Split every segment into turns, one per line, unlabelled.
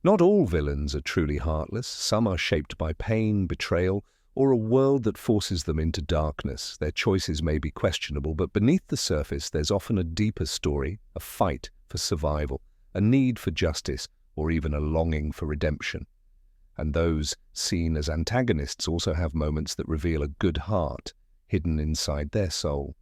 Not all villains are truly heartless. Some are shaped by pain, betrayal, or a world that forces them into darkness. Their choices may be questionable, but beneath the surface there's often a deeper story, a fight for survival, a need for justice, or even a longing for redemption. And those seen as antagonists also have moments that reveal a good heart hidden inside their soul.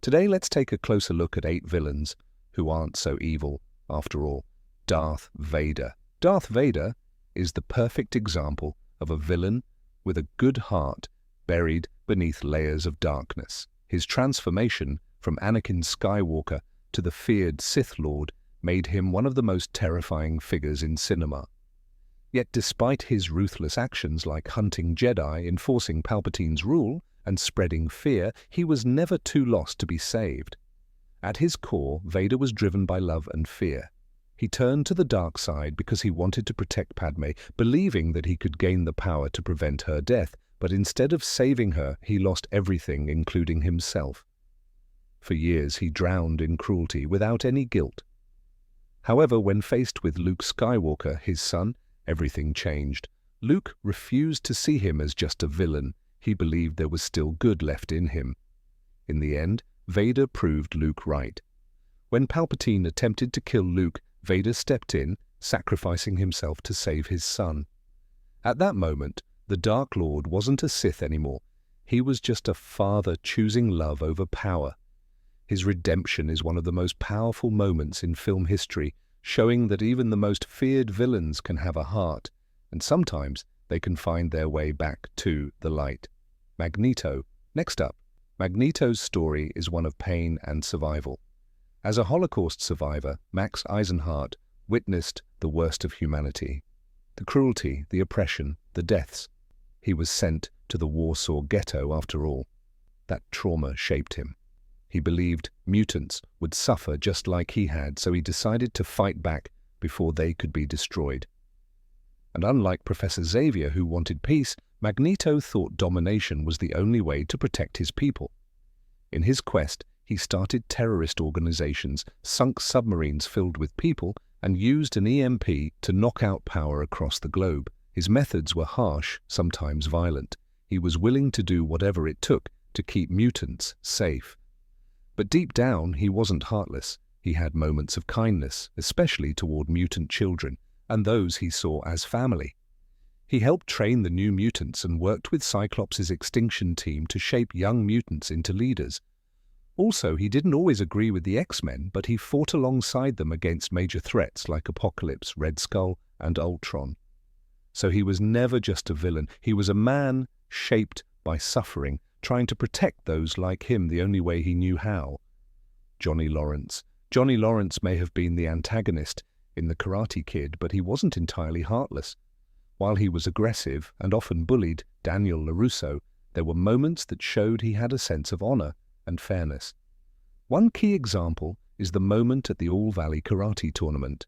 Today, let's take a closer look at 8 villains who aren't so evil after all. Darth Vader. Darth Vader is the perfect example of a villain with a good heart buried beneath layers of darkness. His transformation from Anakin Skywalker to the feared Sith Lord made him one of the most terrifying figures in cinema. Yet despite his ruthless actions like hunting Jedi, enforcing Palpatine's rule, and spreading fear, he was never too lost to be saved. At his core, Vader was driven by love and fear. He turned to the dark side because he wanted to protect Padme, believing that he could gain the power to prevent her death, but instead of saving her, he lost everything, including himself. For years, he drowned in cruelty without any guilt. However, when faced with Luke Skywalker, his son, everything changed. Luke refused to see him as just a villain. He believed there was still good left in him. In the end, Vader proved Luke right. When Palpatine attempted to kill Luke, Vader stepped in, sacrificing himself to save his son. At that moment, the Dark Lord wasn't a Sith anymore. He was just a father choosing love over power. His redemption is one of the most powerful moments in film history, showing that even the most feared villains can have a heart, and sometimes they can find their way back to the light. Magneto. Next up, Magneto's story is one of pain and survival. As a Holocaust survivor, Max Eisenhardt witnessed the worst of humanity. The cruelty, the oppression, the deaths. He was sent to the Warsaw Ghetto after all. That trauma shaped him. He believed mutants would suffer just like he had, so he decided to fight back before they could be destroyed. And unlike Professor Xavier, who wanted peace, Magneto thought domination was the only way to protect his people. In his quest, he started terrorist organizations, sunk submarines filled with people, and used an EMP to knock out power across the globe. His methods were harsh, sometimes violent. He was willing to do whatever it took to keep mutants safe. But deep down, he wasn't heartless. He had moments of kindness, especially toward mutant children, and those he saw as family. He helped train the new mutants and worked with Cyclops' extinction team to shape young mutants into leaders. Also, he didn't always agree with the X-Men, but he fought alongside them against major threats like Apocalypse, Red Skull, and Ultron. So he was never just a villain. He was a man shaped by suffering, trying to protect those like him the only way he knew how. Johnny Lawrence. Johnny Lawrence may have been the antagonist in The Karate Kid, but he wasn't entirely heartless. While he was aggressive and often bullied Daniel LaRusso, there were moments that showed he had a sense of honor and fairness. One key example is the moment at the All Valley Karate Tournament.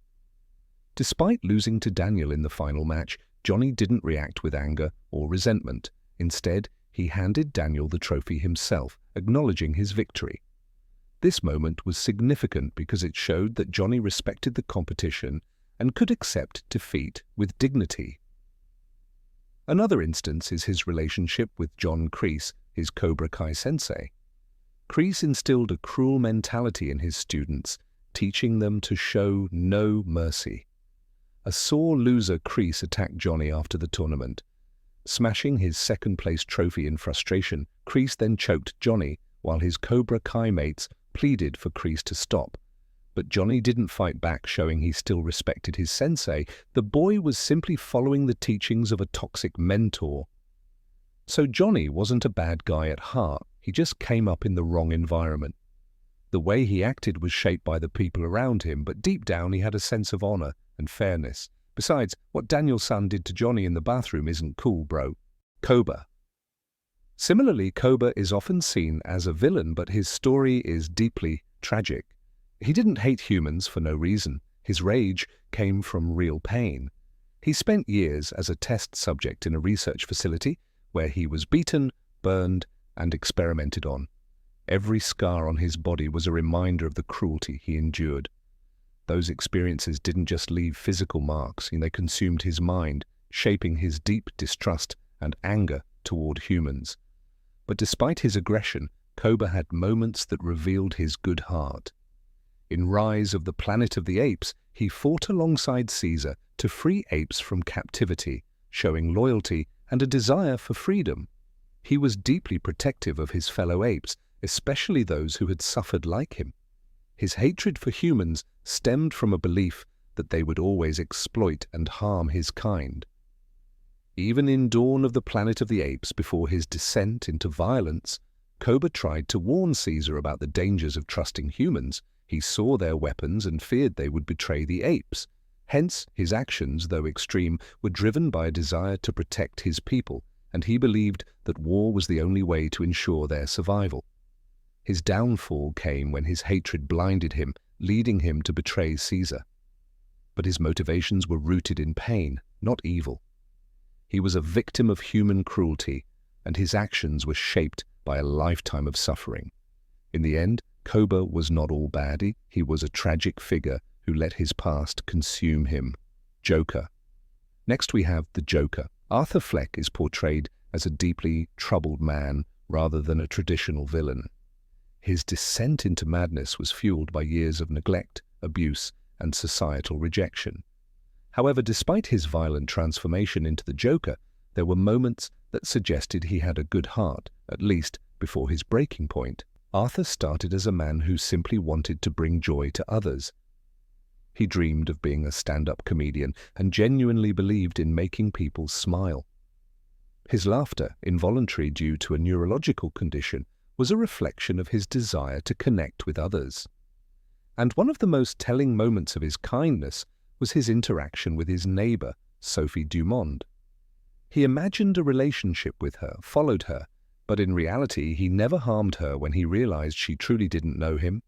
Despite losing to Daniel in the final match, Johnny didn't react with anger or resentment. Instead, he handed Daniel the trophy himself, acknowledging his victory. This moment was significant because it showed that Johnny respected the competition and could accept defeat with dignity. Another instance is his relationship with John Kreese, his Cobra Kai sensei. Kreese instilled a cruel mentality in his students, teaching them to show no mercy. A sore loser, Kreese attacked Johnny after the tournament. Smashing his second-place trophy in frustration, Kreese then choked Johnny while his Cobra Kai mates pleaded for Kreese to stop. But Johnny didn't fight back, showing he still respected his sensei. The boy was simply following the teachings of a toxic mentor. So Johnny wasn't a bad guy at heart, he just came up in the wrong environment. The way he acted was shaped by the people around him, but deep down he had a sense of honor and fairness. Besides, what Daniel-san did to Johnny in the bathroom isn't cool, bro. Koba. Similarly, Koba is often seen as a villain, but his story is deeply tragic. He didn't hate humans for no reason. His rage came from real pain. He spent years as a test subject in a research facility where he was beaten, burned, and experimented on. Every scar on his body was a reminder of the cruelty he endured. Those experiences didn't just leave physical marks, they consumed his mind, shaping his deep distrust and anger toward humans. But despite his aggression, Koba had moments that revealed his good heart. In Rise of the Planet of the Apes, he fought alongside Caesar to free apes from captivity, showing loyalty and a desire for freedom. He was deeply protective of his fellow apes, especially those who had suffered like him. His hatred for humans stemmed from a belief that they would always exploit and harm his kind. Even in Dawn of the Planet of the Apes, before his descent into violence, Koba tried to warn Caesar about the dangers of trusting humans. He saw their weapons and feared they would betray the apes. Hence, his actions, though extreme, were driven by a desire to protect his people, and he believed that war was the only way to ensure their survival. His downfall came when his hatred blinded him, leading him to betray Caesar. But his motivations were rooted in pain, not evil. He was a victim of human cruelty, and his actions were shaped by a lifetime of suffering. In the end, Koba was not all bad. He was a tragic figure who let his past consume him. Joker. Next we have the Joker. Arthur Fleck is portrayed as a deeply troubled man rather than a traditional villain. His descent into madness was fueled by years of neglect, abuse, and societal rejection. However, despite his violent transformation into the Joker, there were moments that suggested he had a good heart, at least before his breaking point. Arthur started as a man who simply wanted to bring joy to others. He dreamed of being a stand-up comedian and genuinely believed in making people smile. His laughter, involuntary due to a neurological condition, was a reflection of his desire to connect with others. And one of the most telling moments of his kindness was his interaction with his neighbor, Sophie Dumond. He imagined a relationship with her, followed her, but in reality he never harmed her when he realized she truly didn't know him.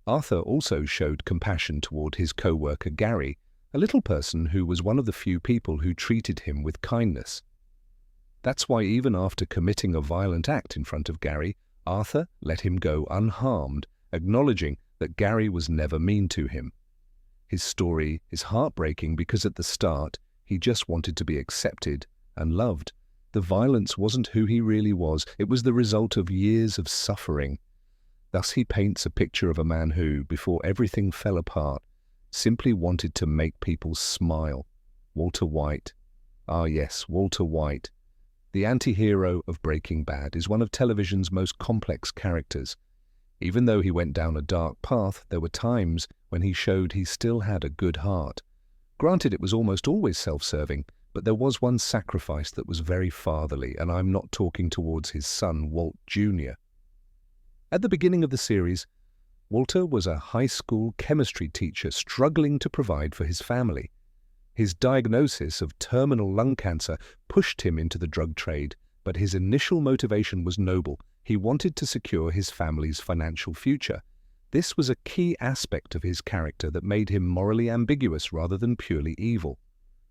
Arthur also showed compassion toward his co-worker Gary, a little person who was one of the few people who treated him with kindness. That's why even after committing a violent act in front of Gary, Arthur let him go unharmed, acknowledging that Gary was never mean to him. His story is heartbreaking because at the start, he just wanted to be accepted and loved. The violence wasn't who he really was, it was the result of years of suffering. Thus he paints a picture of a man who, before everything fell apart, simply wanted to make people smile. Walter White. Ah yes, Walter White. The anti-hero of Breaking Bad is one of television's most complex characters. Even though he went down a dark path, there were times when he showed he still had a good heart. Granted, it was almost always self-serving, but there was one sacrifice that was very fatherly, and I'm not talking towards his son, Walt Jr. At the beginning of the series, Walter was a high school chemistry teacher struggling to provide for his family. His diagnosis of terminal lung cancer pushed him into the drug trade, but his initial motivation was noble. He wanted to secure his family's financial future. This was a key aspect of his character that made him morally ambiguous rather than purely evil.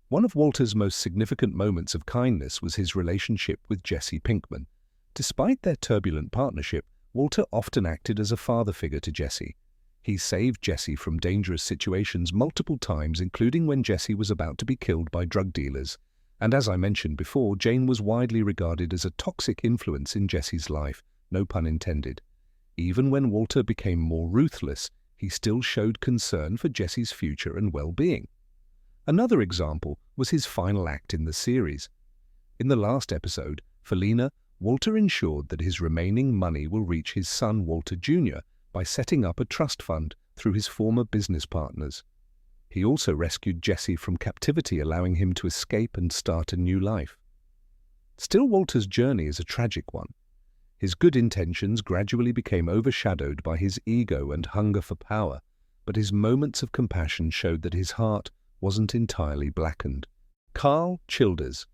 One of Walter's most significant moments of kindness was his relationship with Jesse Pinkman. Despite their turbulent partnership, Walter often acted as a father figure to Jesse. He saved Jesse from dangerous situations multiple times, including when Jesse was about to be killed by drug dealers. And as I mentioned before, Jane was widely regarded as a toxic influence in Jesse's life, no pun intended. Even when Walter became more ruthless, he still showed concern for Jesse's future and well-being. Another example was his final act in the series. In the last episode, Felina, Walter ensured that his remaining money will reach his son Walter Jr. by setting up a trust fund through his former business partners. He also rescued Jesse from captivity, allowing him to escape and start a new life. Still, Walter's journey is a tragic one. His good intentions gradually became overshadowed by his ego and hunger for power, but his moments of compassion showed that his heart wasn't entirely blackened. Karl Childers.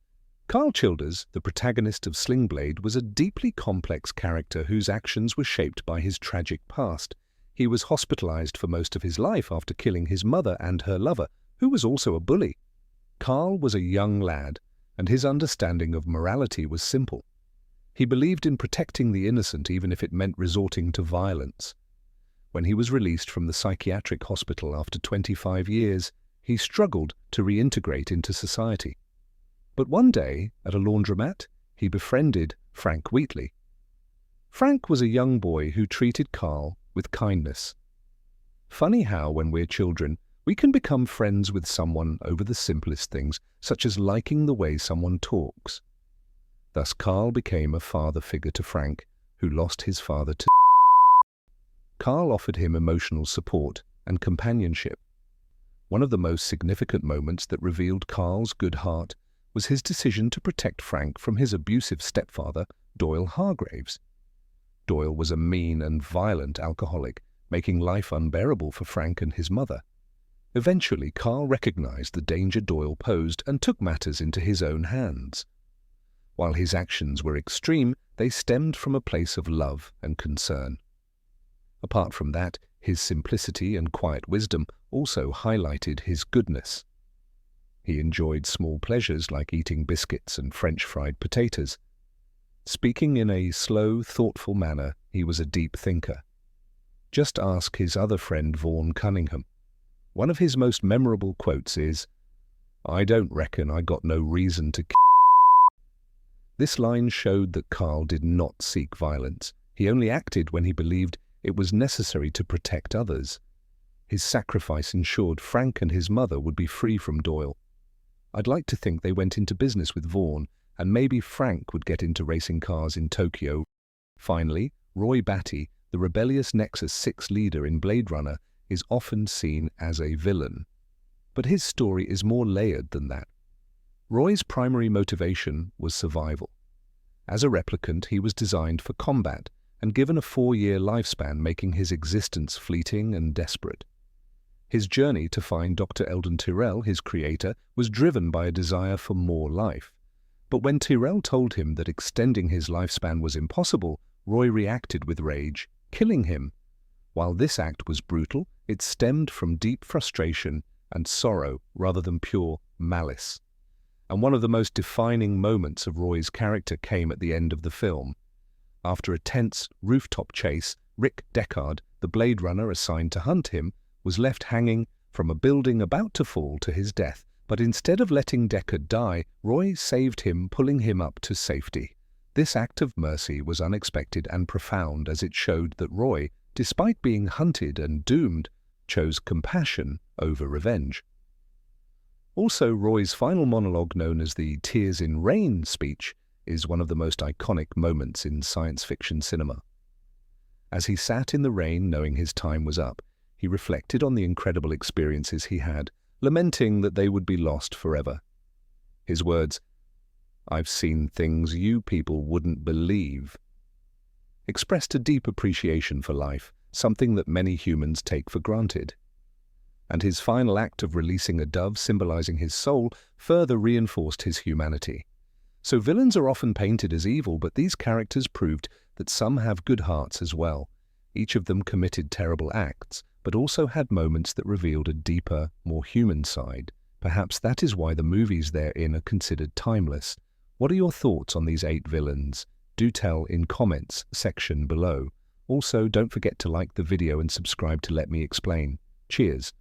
Karl Childers, the protagonist of Sling Blade, was a deeply complex character whose actions were shaped by his tragic past. He was hospitalized for most of his life after killing his mother and her lover, who was also a bully. Karl was a young lad, and his understanding of morality was simple. He believed in protecting the innocent even if it meant resorting to violence. When he was released from the psychiatric hospital after 25 years, he struggled to reintegrate into society. But one day, at a laundromat, he befriended Frank Wheatley. Frank was a young boy who treated Karl with kindness. Funny how, when we're children, we can become friends with someone over the simplest things, such as liking the way someone talks. Thus, Karl became a father figure to Frank, who lost his father to Karl offered him emotional support and companionship. One of the most significant moments that revealed Karl's good heart was his decision to protect Frank from his abusive stepfather, Doyle Hargraves. Doyle was a mean and violent alcoholic, making life unbearable for Frank and his mother. Eventually, Karl recognized the danger Doyle posed and took matters into his own hands. While his actions were extreme, they stemmed from a place of love and concern. Apart from that, his simplicity and quiet wisdom also highlighted his goodness. He enjoyed small pleasures like eating biscuits and French fried potatoes. Speaking in a slow, thoughtful manner, he was a deep thinker. Just ask his other friend Vaughn Cunningham. One of his most memorable quotes is, "I don't reckon I got no reason to." This line showed that Karl did not seek violence. He only acted when he believed it was necessary to protect others. His sacrifice ensured Frank and his mother would be free from Doyle. I'd like to think they went into business with Vaughn, and maybe Frank would get into racing cars in Tokyo. Finally, Roy Batty, the rebellious Nexus 6 leader in Blade Runner, is often seen as a villain. But his story is more layered than that. Roy's primary motivation was survival. As a replicant, he was designed for combat and given a 4-year lifespan, making his existence fleeting and desperate. His journey to find Dr. Eldon Tyrell, his creator, was driven by a desire for more life. But when Tyrell told him that extending his lifespan was impossible, Roy reacted with rage, killing him. While this act was brutal, it stemmed from deep frustration and sorrow rather than pure malice. And one of the most defining moments of Roy's character came at the end of the film. After a tense rooftop chase, Rick Deckard, the Blade Runner assigned to hunt him, was left hanging from a building about to fall to his death. But instead of letting Deckard die, Roy saved him, pulling him up to safety. This act of mercy was unexpected and profound, as it showed that Roy, despite being hunted and doomed, chose compassion over revenge. Also, Roy's final monologue, known as the Tears in Rain speech, is one of the most iconic moments in science fiction cinema. As he sat in the rain knowing his time was up, he reflected on the incredible experiences he had, lamenting that they would be lost forever. His words, "I've seen things you people wouldn't believe," expressed a deep appreciation for life, something that many humans take for granted. And his final act of releasing a dove symbolizing his soul further reinforced his humanity. So villains are often painted as evil, but these characters proved that some have good hearts as well. Each of them committed terrible acts, but also had moments that revealed a deeper, more human side. Perhaps that is why the movies they're in are considered timeless. What are your thoughts on these 8 villains? Do tell in comments section below. Also, don't forget to like the video and subscribe to let me explain. Cheers.